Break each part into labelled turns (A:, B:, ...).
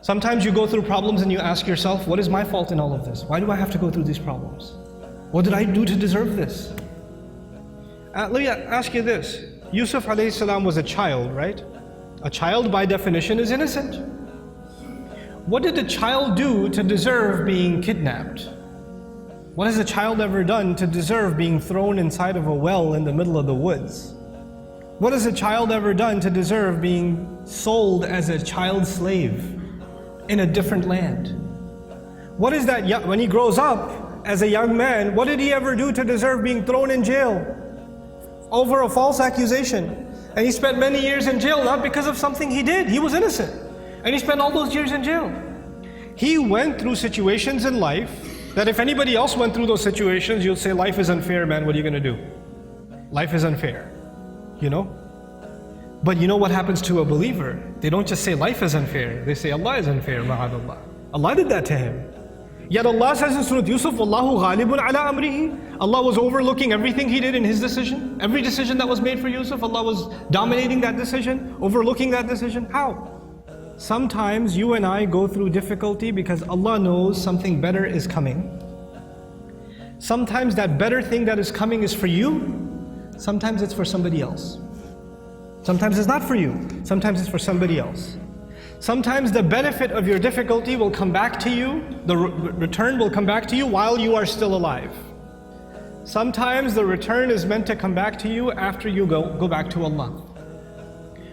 A: Sometimes you go through problems and you ask yourself, what is my fault in all of this? Why do I have to go through these problems? What did I do to deserve this? Let me ask you this. Yusuf alayhi salam was a child, right? A child by definition is innocent. What did a child do to deserve being kidnapped? What has a child ever done to deserve being thrown inside of a well in the middle of the woods? What has a child ever done to deserve being sold as a child slave in a different land? What is that, when he grows up as a young man, what did he ever do to deserve being thrown in jail over a false accusation? And he spent many years in jail, not because of something he did. He was innocent. And he spent all those years in jail. He went through situations in life that if anybody else went through those situations, you'll say, life is unfair, man, what are you going to do? Life is unfair, you know? But you know what happens to a believer? They don't just say life is unfair, they say Allah is unfair, ma'adallah. Allah did that to him. Yet Allah says in Surah Yusuf, Wallahu ghalibun ala amrihi. Allah was overlooking everything he did in his decision. Every decision that was made for Yusuf, Allah was dominating that decision, overlooking that decision. How? Sometimes you and I go through difficulty because Allah knows something better is coming. Sometimes that better thing that is coming is for you. Sometimes it's for somebody else. Sometimes it's not for you. Sometimes it's for somebody else. Sometimes the benefit of your difficulty will come back to you. The return will come back to you while you are still alive. Sometimes the return is meant to come back to you after you go back to Allah.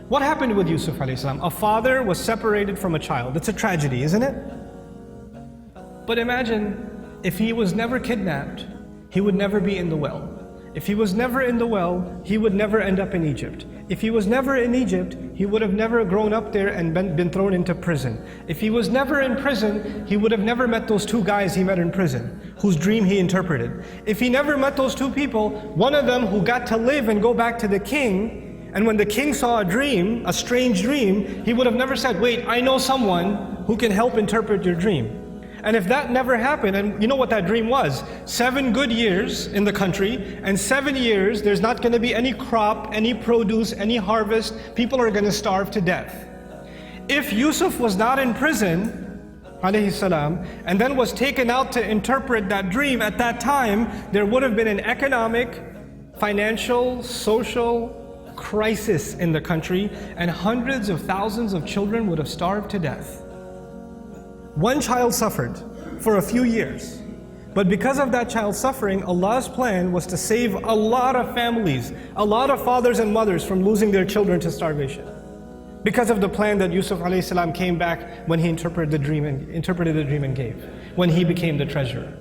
A: What happened with Yusuf alayhi salam? A father was separated from a child. It's a tragedy, isn't it? But imagine if he was never kidnapped, he would never be in the well. If he was never in the well, he would never end up in Egypt. If he was never in Egypt, he would have never grown up there and been thrown into prison. If he was never in prison, he would have never met those two guys he met in prison, whose dream he interpreted. If he never met those two people, one of them who got to live and go back to the king, and when the king saw a dream, a strange dream, he would have never said, wait, I know someone who can help interpret your dream. And if that never happened, and you know what that dream was? 7 good years in the country, and 7 years there's not going to be any crop, any produce, any harvest. People are going to starve to death. If Yusuf was not in prison, alayhi salam, and then was taken out to interpret that dream at that time, there would have been an economic, financial, social crisis in the country, and hundreds of thousands of children would have starved to death. One child suffered for a few years, but because of that child suffering, Allah's plan was to save a lot of families, a lot of fathers and mothers from losing their children to starvation. Because of the plan that Yusuf alayhi salam came back when he interpreted the dream and gave, when he became the treasurer.